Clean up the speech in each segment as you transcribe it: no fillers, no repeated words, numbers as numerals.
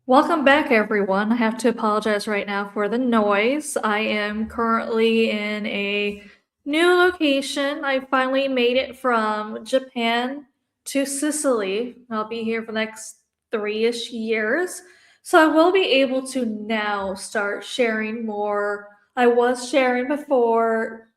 Welcome back, everyone. I have to apologize right now for the noise. I am currently in a new location. I finally made it from Japan to Sicily. I'll be here for the next 3-ish years. So I will be able to now start sharing more. I was sharing before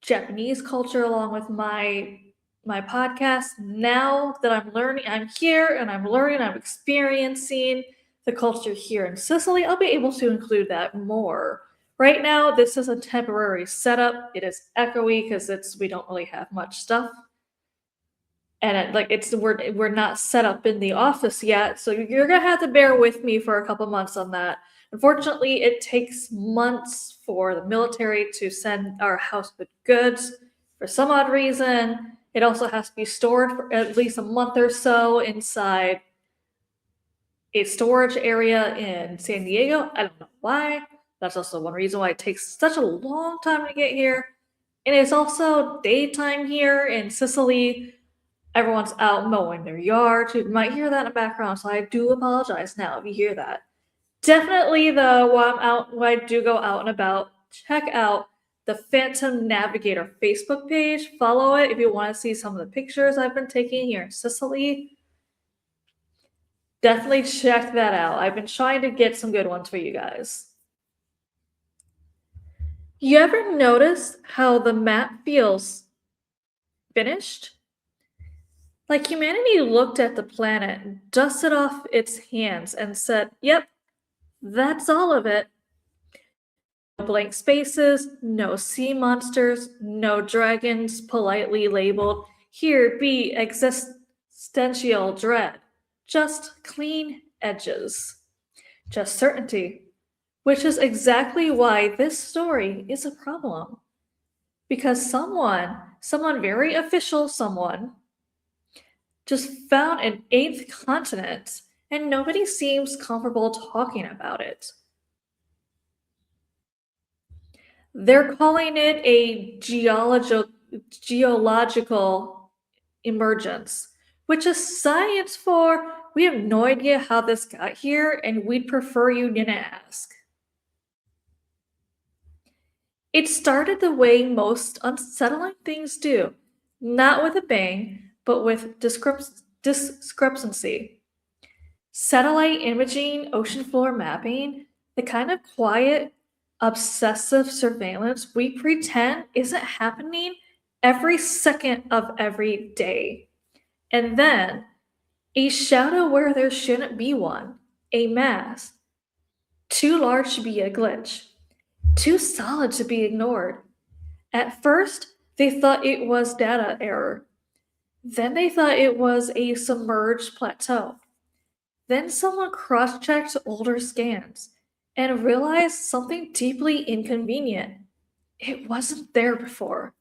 Japanese culture along with my podcast. Now that I'm learning, I'm here and I'm learning, I'm experiencing the culture here in Sicily, I'll be able to include that more. Right now, this is a temporary setup. It is echoey because it's we don't really have much stuff, and we're not set up in the office yet, so you're gonna have to bear with me for a couple months on that. Unfortunately, it takes months for the military to send our house with goods. For some odd reason, it also has to be stored for at least a month or so inside a storage area in San Diego. I don't know why. That's also one reason why it takes such a long time to get here. And it's also daytime here in Sicily. Everyone's out mowing their yards. You might hear that in the background, so I do apologize now if you hear that. Definitely, though, when I do go out and about, check out the Phantom Navigator Facebook page. Follow it if you want to see some of the pictures I've been taking here in Sicily. Definitely check that out. I've been trying to get some good ones for you guys. You ever notice how the map feels finished? Like humanity looked at the planet, dusted off its hands, and said, "Yep, that's all of it. No blank spaces, no sea monsters, no dragons politely labeled, here be existential dread. Just clean edges. Just certainty." Which is exactly why this story is a problem. Because someone very official, someone, just found an eighth continent and nobody seems comfortable talking about it. They're calling it a geological emergence, which is science for we have no idea how this got here and we'd prefer you didn't ask. It started the way most unsettling things do, not with a bang, but with discrepancy. Satellite imaging, ocean floor mapping, the kind of quiet, obsessive surveillance we pretend isn't happening every second of every day. And then, a shadow where there shouldn't be one, a mass, too large to be a glitch, too solid to be ignored. At first, they thought it was data error. Then they thought it was a submerged plateau. Then someone cross checked older scans and realized something deeply inconvenient. It wasn't there before.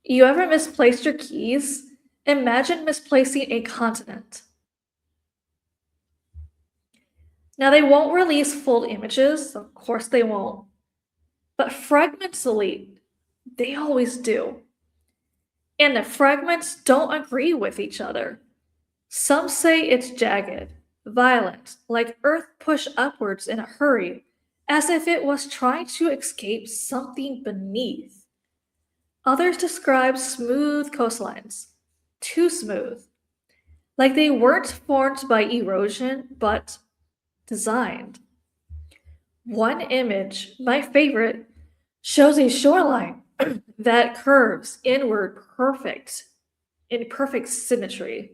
You ever misplaced your keys? Imagine misplacing a continent. Now, they won't release full images, of course, they won't. But fragments delete. They always do. And the fragments don't agree with each other. Some say it's jagged, violent, like Earth pushed upwards in a hurry, as if it was trying to escape something beneath. Others describe smooth coastlines, too smooth, like they weren't formed by erosion, but designed. One image, my favorite, shows a shoreline that curves inward in perfect symmetry.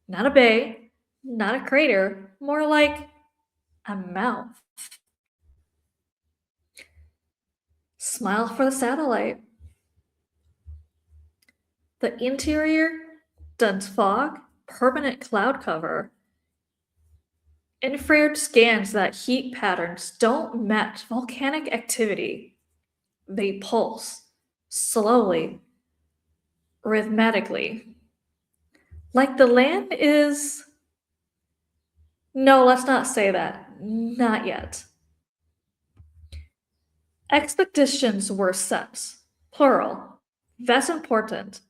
Not a bay, not a crater, more like a mouth. Smile for the satellite. The interior, dense fog, permanent cloud cover. Infrared scans that heat patterns don't match volcanic activity. They pulse, slowly, rhythmically. Like the land is. No, let's not say that. Not yet. Expeditions were set, plural. That's important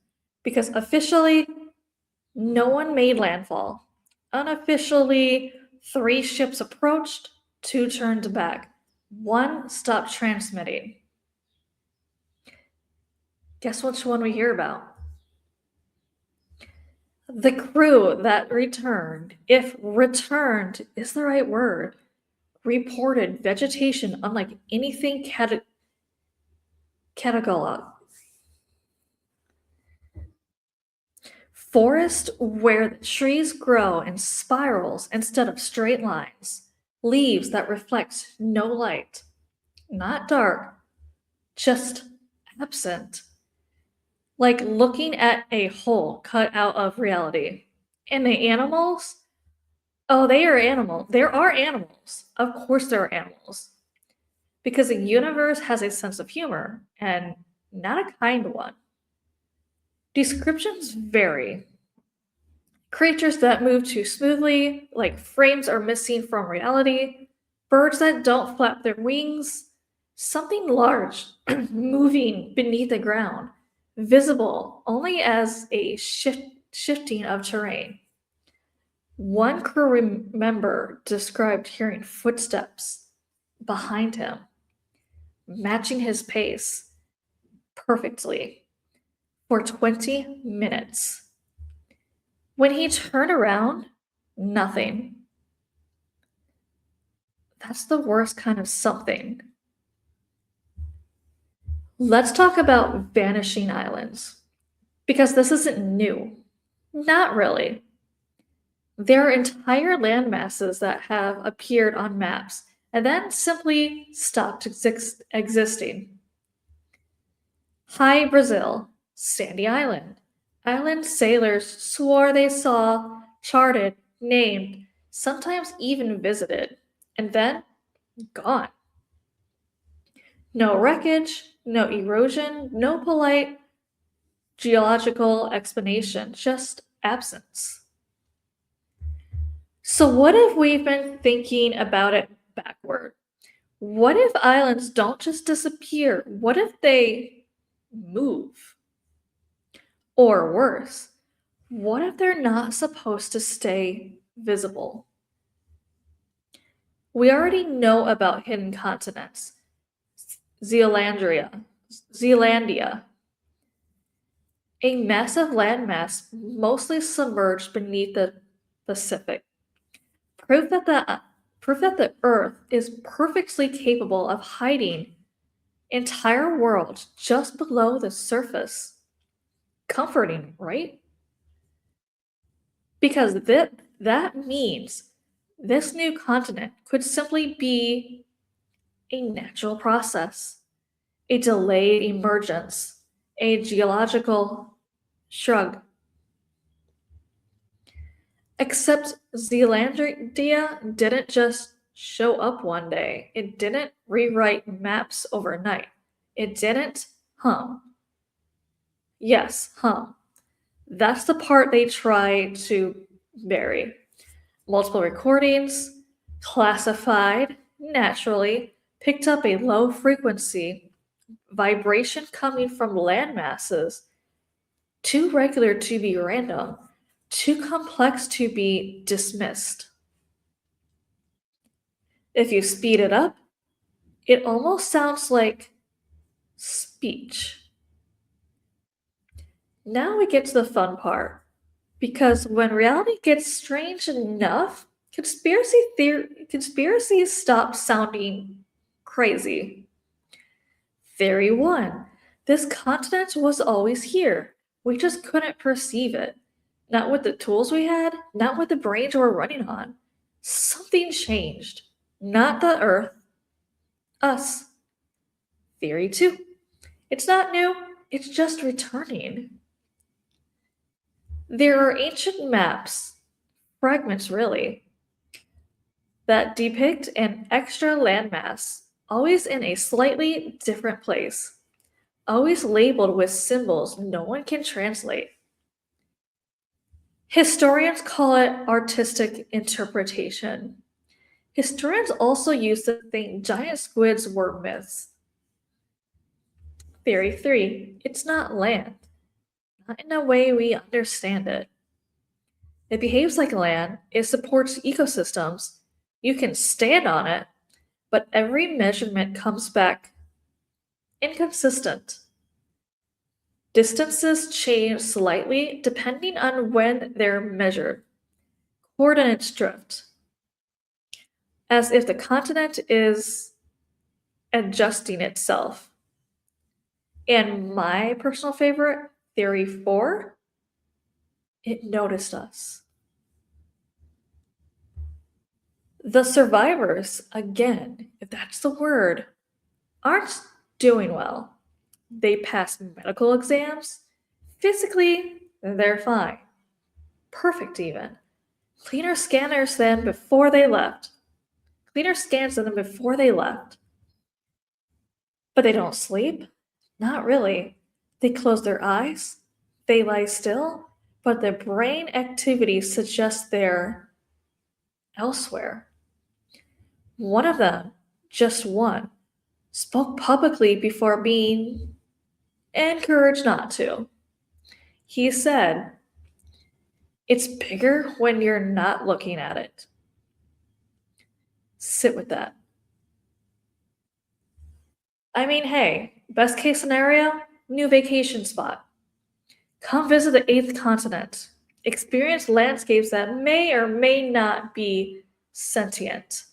because officially, no one made landfall. Unofficially, 3 ships approached, 2 turned back, 1 stopped transmitting. Guess which one we hear about? The crew that returned, if returned is the right word, reported vegetation unlike anything cataloged. Forest where the trees grow in spirals instead of straight lines. Leaves that reflect no light. Not dark, just absent. Like looking at a hole cut out of reality. And the animals? Oh, they are animal. There are animals. Of course there are animals. Because the universe has a sense of humor, and not a kind one. Descriptions vary. Creatures that move too smoothly, like frames are missing from reality, birds that don't flap their wings, something large moving beneath the ground, visible only as a shifting of terrain. One crew member described hearing footsteps behind him, matching his pace perfectly for 20 minutes. When he turned around, nothing. That's the worst kind of something. Let's talk about vanishing islands. Because this isn't new. Not really. There are entire land masses that have appeared on maps and then simply stopped existing. High Brazil, Sandy Island. Island sailors swore they saw, charted, named, sometimes even visited, and then gone. No wreckage, no erosion, no polite geological explanation, just absence. So, what if we've been thinking about it backward? What if islands don't just disappear? What if they move? Or worse, what if they're not supposed to stay visible? We already know about hidden continents. Zealandia, a massive landmass mostly submerged beneath the Pacific. Proof that the Earth is perfectly capable of hiding entire worlds just below the surface. Comforting, right? Because that means this new continent could simply be a natural process, a delayed emergence, a geological shrug. Except Zealandia didn't just show up one day. It didn't rewrite maps overnight. It didn't hum. Yes, hum. That's the part they try to bury. Multiple recordings, classified, naturally, picked up a low frequency vibration coming from land masses, too regular to be random, too complex to be dismissed. If you speed it up, it almost sounds like speech. Now we get to the fun part. Because when reality gets strange enough, conspiracies stop sounding crazy. Theory 1. This continent was always here. We just couldn't perceive it. Not with the tools we had, not with the brains we're running on. Something changed. Not the Earth, us. Theory 2. It's not new, it's just returning. There are ancient maps, fragments really, that depict an extra landmass, always in a slightly different place, always labeled with symbols no one can translate. Historians call it artistic interpretation. Historians also used to think giant squids were myths. Theory 3. It's not land, not in a way we understand it. It behaves like land, it supports ecosystems. You can stand on it, but every measurement comes back inconsistent. Distances change slightly depending on when they're measured. Coordinates drift, as if the continent is adjusting itself. And my personal favorite, Theory 4, it noticed us. The survivors, again, if that's the word, aren't doing well. They pass medical exams. Physically, they're fine. Perfect, even. Cleaner scanners than before they left. Cleaner scans than before they left. But they don't sleep? Not really. They close their eyes. They lie still, but their brain activity suggests they're elsewhere. One of them, just one, spoke publicly before being encouraged not to. He said, "It's bigger when you're not looking at it." Sit with that. I mean, hey, best case scenario, new vacation spot. Come visit the eighth continent. Experience landscapes that may or may not be sentient.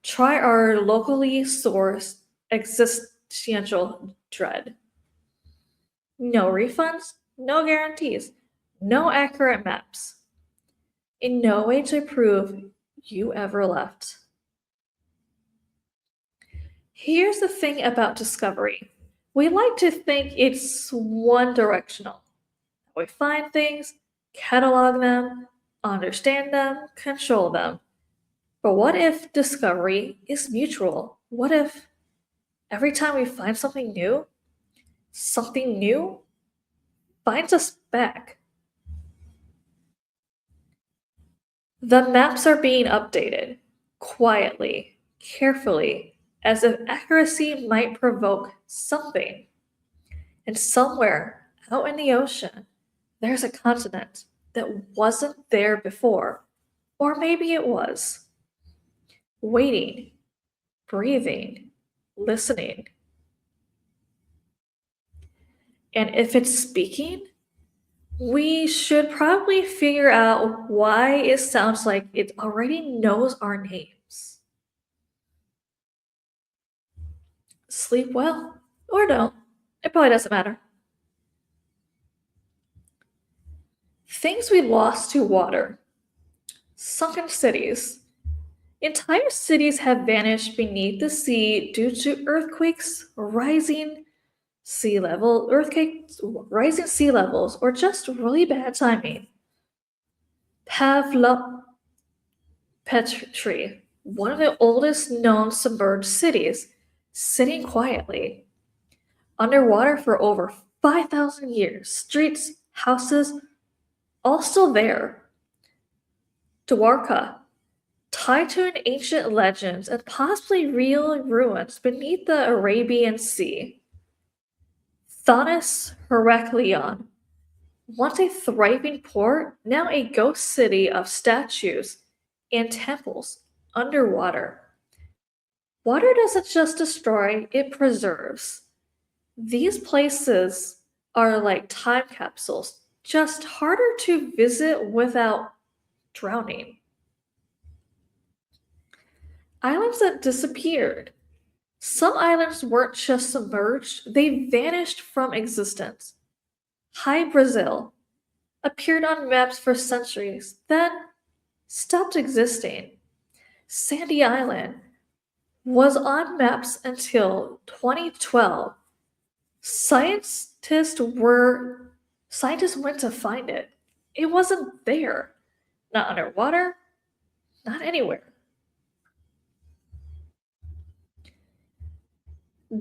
Try our locally sourced existential dread. No refunds, no guarantees, no accurate maps. In no way to prove you ever left. Here's the thing about discovery. We like to think it's one directional. We find things, catalog them, understand them, control them. But what if discovery is mutual? What if every time we find something new finds us back? The maps are being updated, quietly, carefully, as if accuracy might provoke something. And somewhere out in the ocean, there's a continent that wasn't there before. Or maybe it was. Waiting, breathing, listening. And if it's speaking, we should probably figure out why it sounds like it already knows our names. Sleep well, or don't. It probably doesn't matter. Things we lost to water. Sunken cities. Entire cities have vanished beneath the sea due to earthquakes, rising sea levels, or just really bad timing. Petri, one of the oldest known submerged cities, sitting quietly underwater for over 5,000 years. Streets, houses, all still there. Dwarka, tied to an ancient legends and possibly real ruins beneath the Arabian Sea. Thonis Heraklion, once a thriving port, now a ghost city of statues and temples underwater. Water doesn't just destroy, it preserves. These places are like time capsules, just harder to visit without drowning. Islands that disappeared. Some islands weren't just submerged, they vanished from existence. High Brazil appeared on maps for centuries, then stopped existing. Sandy Island was on maps until 2012. Scientists went to find it. It wasn't there. Not underwater, not anywhere.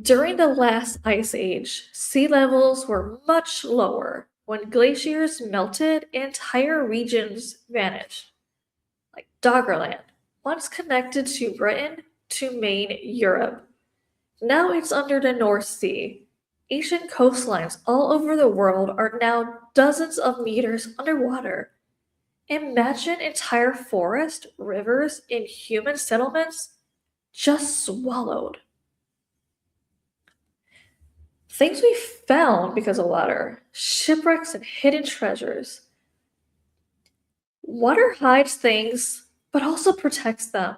During the last ice age, sea levels were much lower. When glaciers melted, entire regions vanished, like Doggerland, once connected to Britain to main Europe. Now it's under the North Sea. Asian coastlines all over the world are now dozens of meters underwater. Imagine entire forests, rivers, and human settlements just swallowed. Things we found because of water, shipwrecks and hidden treasures. Water hides things, but also protects them.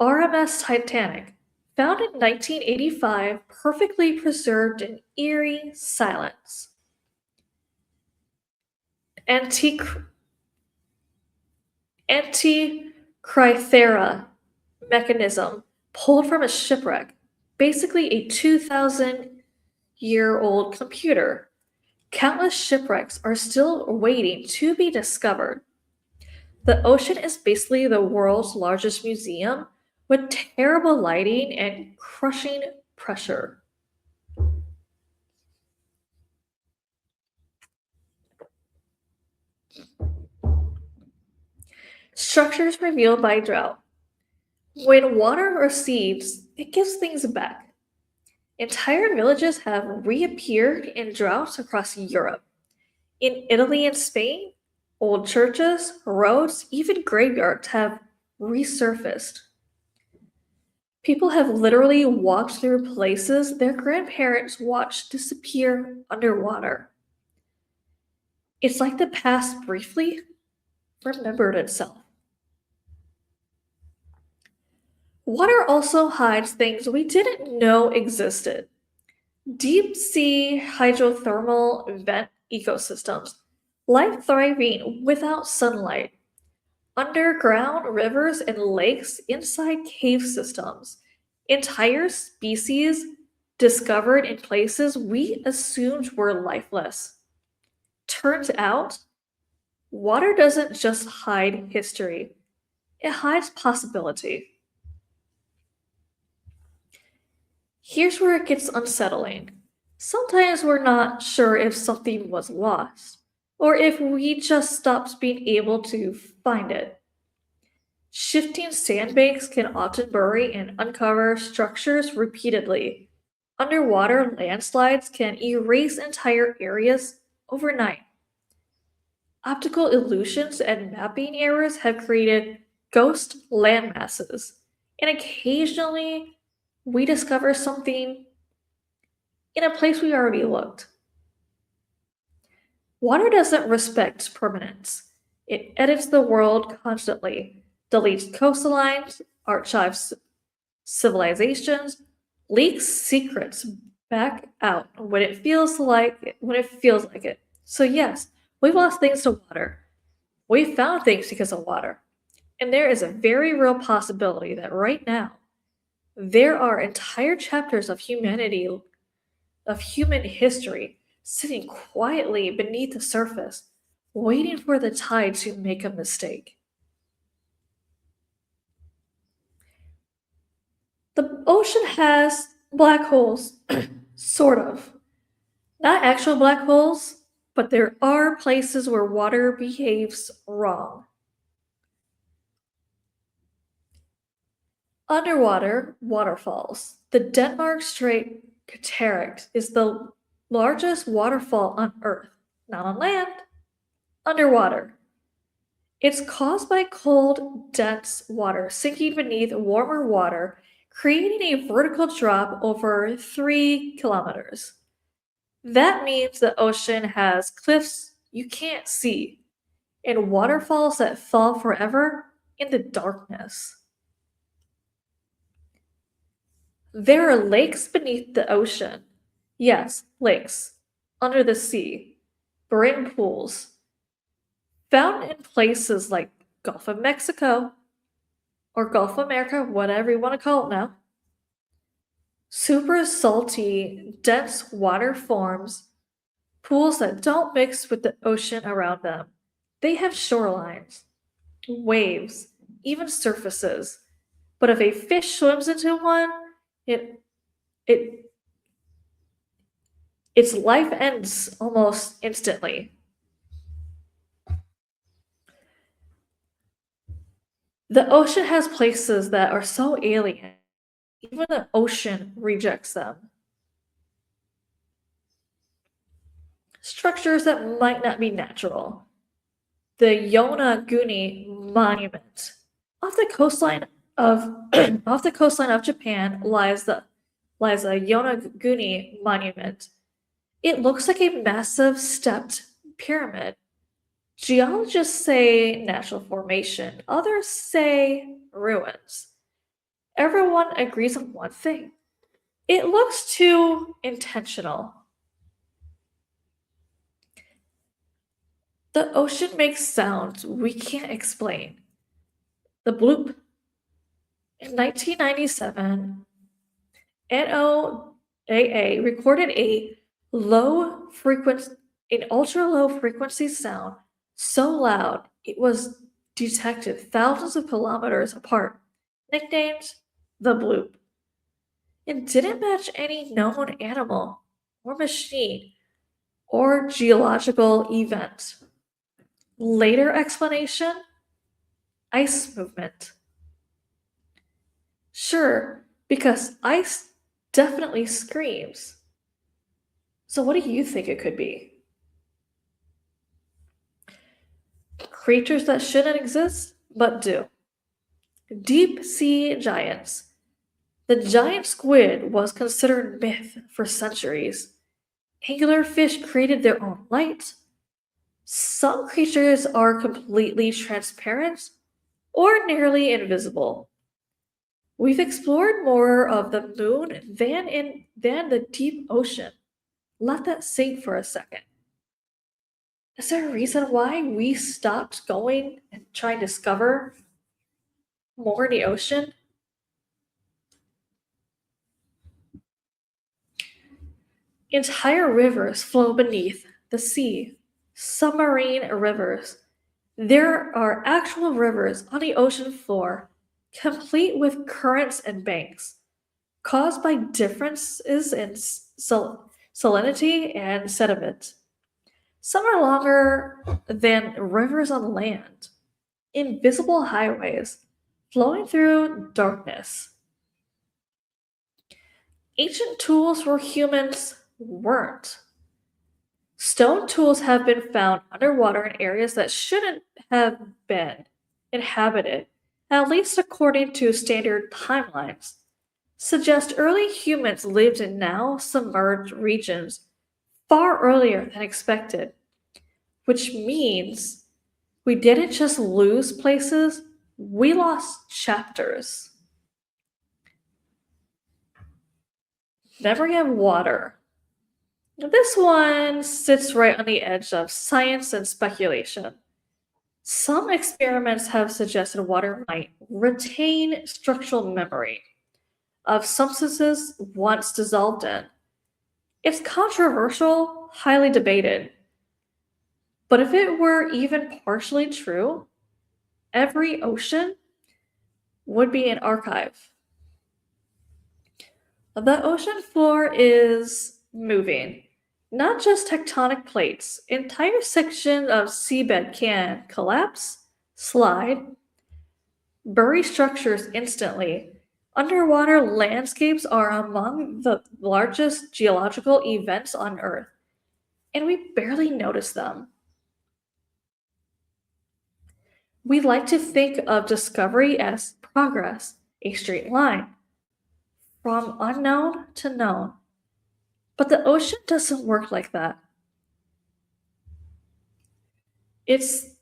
RMS Titanic, found in 1985, perfectly preserved in eerie silence. Antique Antikythera mechanism pulled from a shipwreck, basically a 2,000-year-old computer. Countless shipwrecks are still waiting to be discovered. The ocean is basically the world's largest museum with terrible lighting and crushing pressure. Structures revealed by drought. When water recedes, it gives things back. Entire villages have reappeared in droughts across Europe. In Italy and Spain, old churches, roads, even graveyards have resurfaced. People have literally walked through places their grandparents watched disappear underwater. It's like the past briefly remembered itself. Water also hides things we didn't know existed. Deep sea hydrothermal vent ecosystems, life thriving without sunlight. Underground rivers and lakes inside cave systems. Entire species discovered in places we assumed were lifeless. Turns out, water doesn't just hide history, it hides possibility. Here's where it gets unsettling. Sometimes we're not sure if something was lost, or if we just stopped being able to find it. Shifting sandbanks can often bury and uncover structures repeatedly. Underwater landslides can erase entire areas overnight. Optical illusions and mapping errors have created ghost landmasses, and occasionally we discover something in a place we already looked. Water doesn't respect permanence. It edits the world constantly, deletes coastlines, archives civilizations, leaks secrets back out when it feels like it. So yes, we've lost things to water. We found things because of water. And there is a very real possibility that right now there are entire chapters of humanity, of human history, sitting quietly beneath the surface, waiting for the tide to make a mistake. The ocean has black holes, sort of. Not actual black holes, but there are places where water behaves wrong. Underwater waterfalls. The Denmark Strait Cataract is the largest waterfall on Earth, not on land, underwater. It's caused by cold, dense water sinking beneath warmer water, creating a vertical drop over 3 kilometers. That means the ocean has cliffs you can't see and waterfalls that fall forever in the darkness. There are lakes beneath the ocean. Yes, lakes. Under the sea. Brain pools. Found in places like Gulf of Mexico or Gulf of America, whatever you want to call it now. Super salty, dense water forms pools that don't mix with the ocean around them. They have shorelines, waves, even surfaces. But if a fish swims into one, it it its life ends almost instantly. The ocean has places that are so alien, even the ocean rejects them. Structures that might not be natural. the Yonaguni Monument. Off the coastline of off the coastline of Japan lies a Yonaguni Monument. It looks like a massive stepped pyramid. Geologists say natural formation, others say ruins. Everyone agrees on one thing. It looks too intentional. The ocean makes sounds we can't explain. The bloop. In 1997, NOAA recorded an ultra low frequency sound so loud it was detected thousands of kilometers apart, nicknamed the bloop. It didn't match any known animal or machine or geological event. Later explanation: ice movement. Sure, because ice definitely screams. So, what do you think it could be? Creatures that shouldn't exist, but do. Deep sea giants. The giant squid was considered myth for centuries. Anglerfish created their own light. Some creatures are completely transparent or nearly invisible. We've explored more of the moon than the deep ocean. Let that sink for a second. Is there a reason why we stopped going and trying to discover more in the ocean? Entire rivers flow beneath the sea. Submarine rivers. There are actual rivers on the ocean floor, complete with currents and banks, caused by differences in salinity and sediment. Some are longer than rivers on land, invisible highways flowing through darkness. Ancient tools where humans weren't. Stone tools have been found underwater in areas that shouldn't have been inhabited, at least according to standard timelines. Suggest early humans lived in now submerged regions far earlier than expected, which means we didn't just lose places, we lost chapters. Memory of water. This one sits right on the edge of science and speculation. Some experiments have suggested water might retain structural memory of substances once dissolved in. It's controversial, highly debated. But if it were even partially true, every ocean would be an archive. The ocean floor is moving. Not just tectonic plates, entire sections of seabed can collapse, slide, bury structures instantly. Underwater landscapes are among the largest geological events on Earth, and we barely notice them. We like to think of discovery as progress, a straight line, from unknown to known. But the ocean doesn't work like that. It's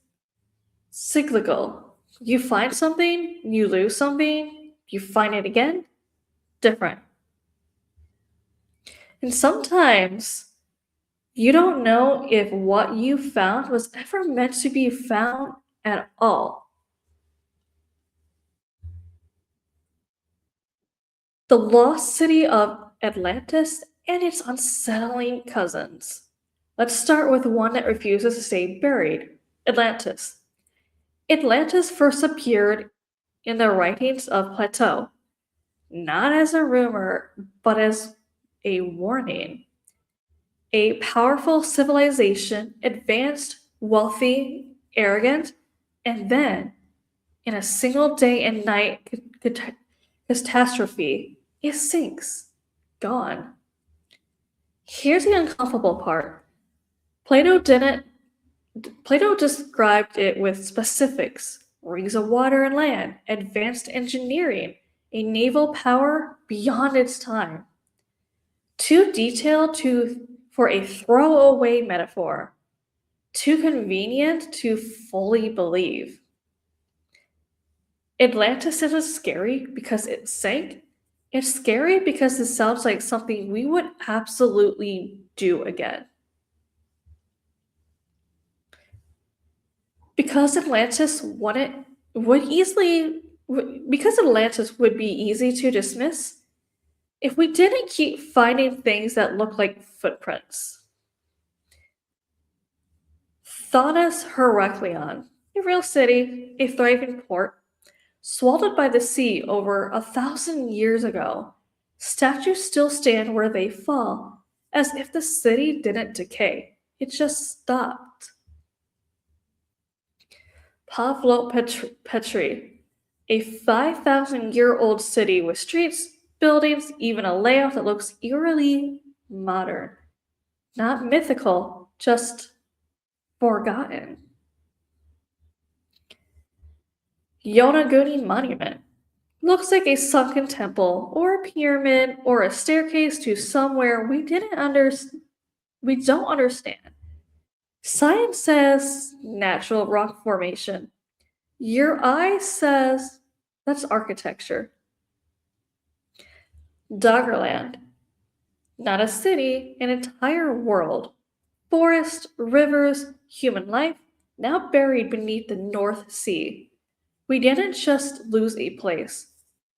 cyclical. You find something, you lose something, you find it again, different. And sometimes you don't know if what you found was ever meant to be found at all. The lost city of Atlantis and its unsettling cousins. Let's start with one that refuses to stay buried: Atlantis. Atlantis first appeared in the writings of Plato, not as a rumor, but as a warning. A powerful civilization, advanced, wealthy, arrogant, and then, in a single day and night catastrophe, it sinks. Gone. Here's the uncomfortable part. Plato didn't Plato described it with specifics, rings of water and land, advanced engineering, a naval power beyond its time. Too detailed for a throwaway metaphor, too convenient to fully believe. Atlantis isn't scary because it sank. It's scary because it sounds like something we would absolutely do again. Because Atlantis wouldn't would easily because Atlantis would be easy to dismiss if we didn't keep finding things that look like footprints. Thanos Heracleon, a real city, a thriving port, swallowed by the sea over 1,000 years ago. Statues still stand where they fall, as if the city didn't decay. It just stopped. Petri, a 5,000-year-old city with streets, buildings, even a layout that looks eerily modern. Not mythical, just forgotten. Yonaguni Monument. Looks like a sunken temple, or a pyramid, or a staircase to somewhere we don't understand. Science says natural rock formation. Your eye says that's architecture. Doggerland. Not a city, an entire world. Forest, rivers, human life, now buried beneath the North Sea. We didn't just lose a place.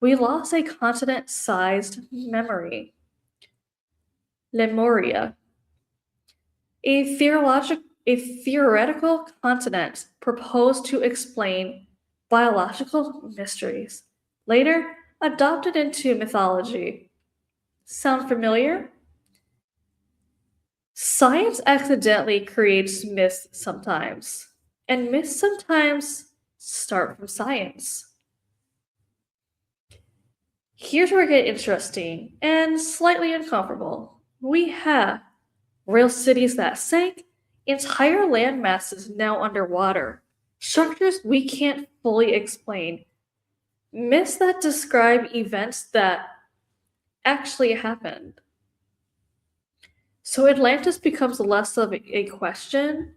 We lost a continent-sized memory. Lemuria. A theoretical continent proposed to explain biological mysteries, later adopted into mythology. Sound familiar? Science accidentally creates myths sometimes, and myths sometimes start from science. Here's where it gets interesting and slightly uncomfortable. We have real cities that sank, entire land masses now underwater, structures we can't fully explain, myths that describe events that actually happened. So Atlantis becomes less of a question,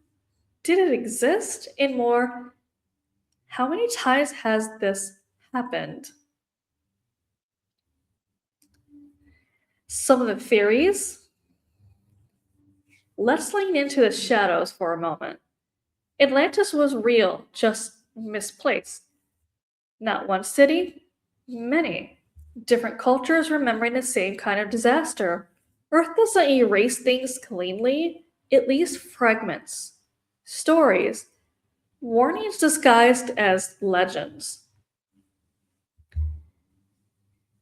did it exist? And more, how many times has this happened? Some of the theories. Let's lean into the shadows for a moment. Atlantis was real, just misplaced. Not one city, many. Different cultures remembering the same kind of disaster. Earth doesn't erase things cleanly, it leaves fragments, stories, warnings disguised as legends.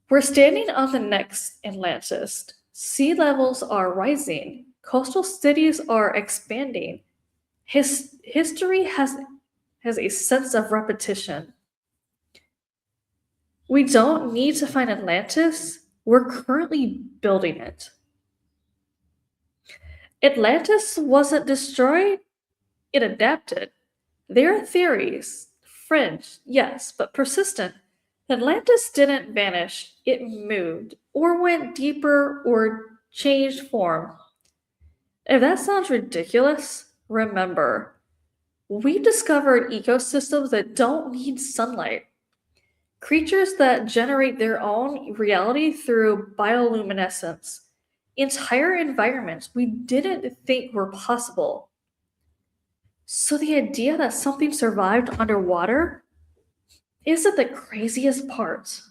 We're standing on the next Atlantis. Sea levels are rising, coastal cities are expanding. History has a sense of repetition. We don't need to find Atlantis, we're currently building it. Atlantis wasn't destroyed, it adapted. There are theories, fringe, yes, but persistent. Atlantis didn't vanish, it moved, or went deeper, or changed form. If that sounds ridiculous, remember, we discovered ecosystems that don't need sunlight. Creatures that generate their own reality through bioluminescence. Entire environments we didn't think were possible. So the idea that something survived underwater isn't the craziest part.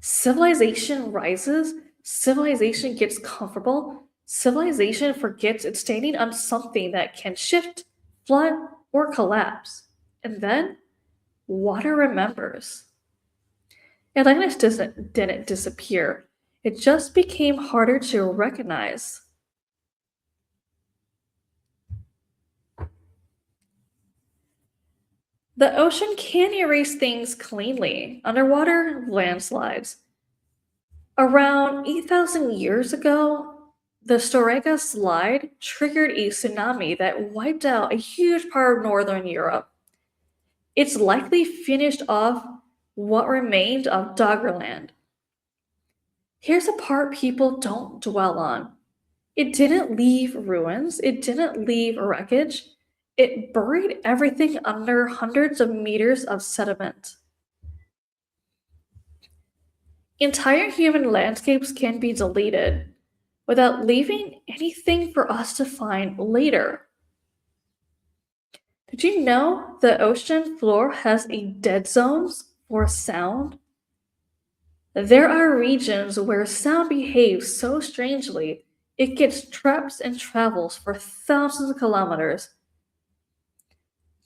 Civilization rises, civilization gets comfortable, civilization forgets it's standing on something that can shift, flood, or collapse. And then water remembers. Atlantis didn't disappear, it just became harder to recognize. The ocean can erase things cleanly. Underwater, landslides. Around 8,000 years ago, The Storega slide triggered a tsunami that wiped out a huge part of northern Europe. It's likely finished off what remained of Doggerland. Here's a part people don't dwell on. It didn't leave ruins, it didn't leave wreckage, it buried everything under hundreds of meters of sediment. Entire human landscapes can be deleted without leaving anything for us to find later. Did you know the ocean floor has a dead zones for sound? There are regions where sound behaves so strangely it gets trapped and travels for thousands of kilometers.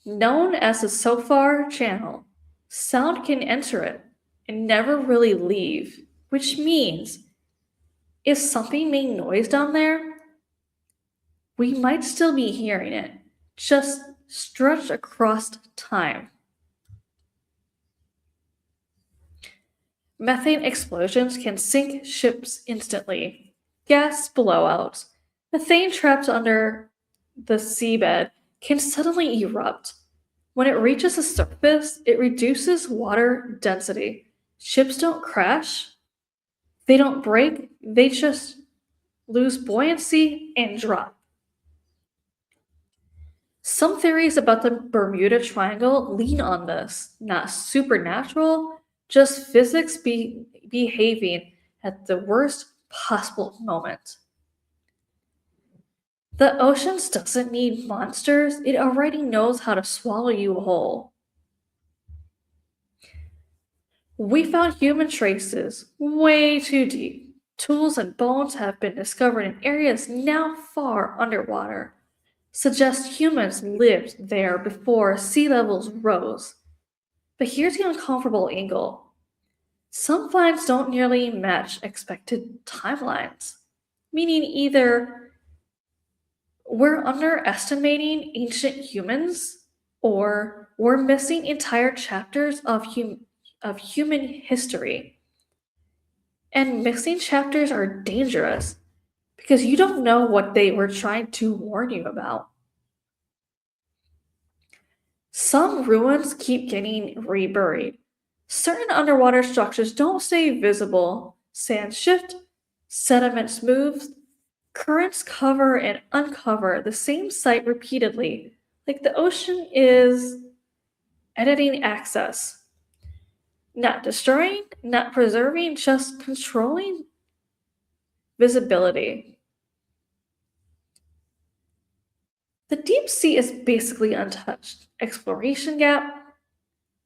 Known as the Sofar Channel, sound can enter it and never really leave, which means if something made noise down there, we might still be hearing it, just stretched across time. Methane explosions can sink ships instantly. Gas blowouts. Methane trapped under the seabed can suddenly erupt. When it reaches the surface, it reduces water density. Ships don't crash, they don't break, they just lose buoyancy and drop. Some theories about the Bermuda Triangle lean on this, not supernatural, just physics behaving at the worst possible moment. The oceans doesn't need monsters, it already knows how to swallow you whole. We found human traces way too deep. Tools and bones have been discovered in areas now far underwater. Suggest humans lived there before sea levels rose. But here's the uncomfortable angle. Some finds don't nearly match expected timelines, meaning either we're underestimating ancient humans or we're missing entire chapters of human history. And missing chapters are dangerous because you don't know what they were trying to warn you about. Some ruins keep getting reburied. Certain underwater structures don't stay visible. Sands shift, sediments move, currents cover and uncover the same site repeatedly, like the ocean is editing access. Not destroying, not preserving, just controlling visibility. The deep sea is basically untouched. Exploration gap.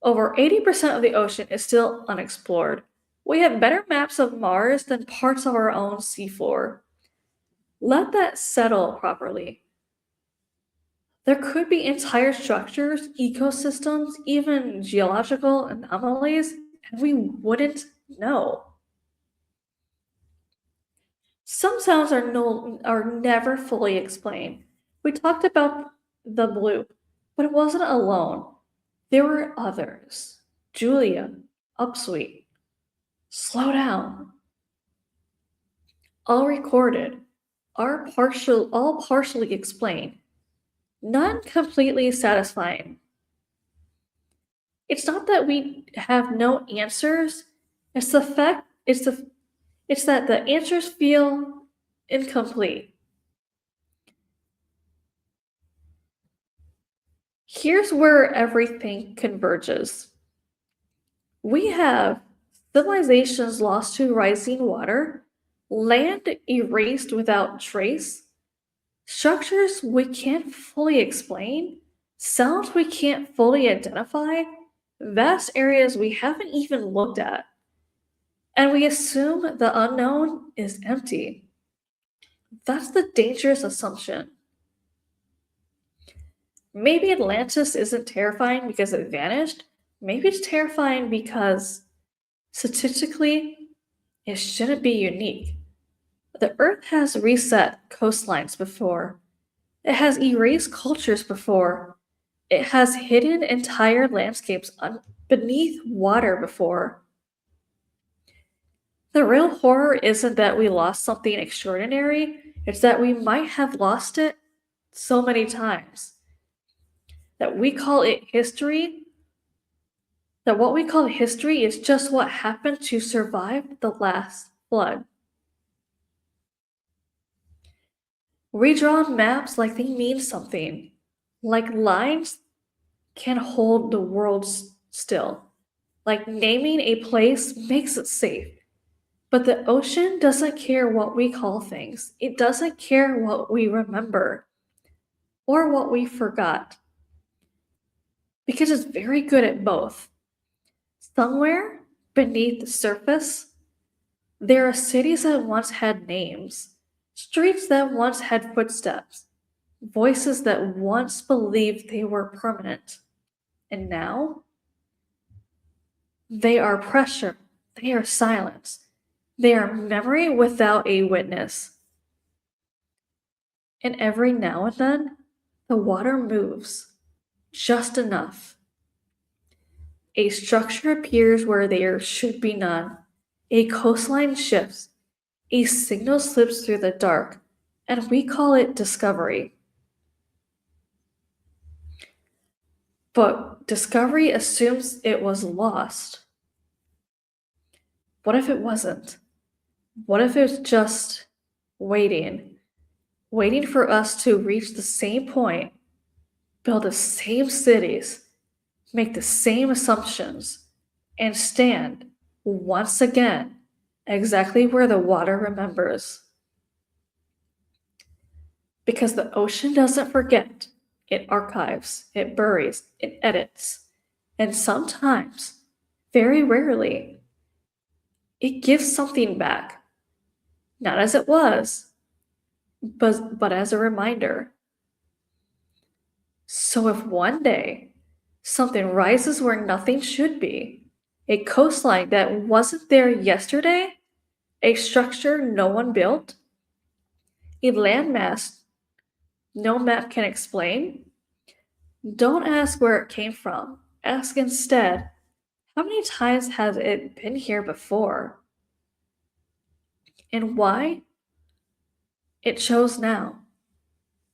Over 80% of the ocean is still unexplored. We have better maps of Mars than parts of our own seafloor. Let that settle properly. There could be entire structures, ecosystems, even geological anomalies, and we wouldn't know. Some sounds are never fully explained. We talked about the bloop, but it wasn't alone. There were others. Julia, upsweet, slow down, all recorded, all partially explained, none completely satisfying. It's not that we have no answers, it's the fact it's that the answers feel incomplete. Here's where everything converges. We have civilizations lost to rising water, land erased without trace, structures we can't fully explain, sounds we can't fully identify, vast areas we haven't even looked at, and we assume the unknown is empty. That's the dangerous assumption. Maybe Atlantis isn't terrifying because it vanished. Maybe it's terrifying because statistically it shouldn't be unique. The Earth has reset coastlines before. It has erased cultures before. It has hidden entire landscapes beneath water before. The real horror isn't that we lost something extraordinary, It's that we might have lost it so many times that we call it history, that what we call history is just what happened to survive the last flood. We draw maps like they mean something, like lines can hold the world still, like naming a place makes it safe. But the ocean doesn't care what we call things, it doesn't care what we remember or what we forgot, because it's very good at both. Somewhere beneath the surface, there are cities that once had names, streets that once had footsteps, voices that once believed they were permanent. And now, they are pressure, they are silence, they are memory without a witness. And every now and then, the water moves, just enough. A structure appears where there should be none. A coastline shifts. A signal slips through the dark, and we call it discovery. But discovery assumes it was lost. What if it wasn't? What if it's just waiting? Waiting for us to reach the same point, build the same cities, make the same assumptions, and stand once again exactly where the water remembers. Because the ocean doesn't forget, it archives, it buries, it edits, and sometimes, very rarely, it gives something back. Not as it was, but as a reminder. So if one day something rises where nothing should be, a coastline that wasn't there yesterday, a structure no one built, a landmass no map can explain, don't ask where it came from. Ask instead, how many times has it been here before? And why it chose now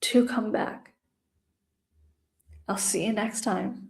to come back. I'll see you next time.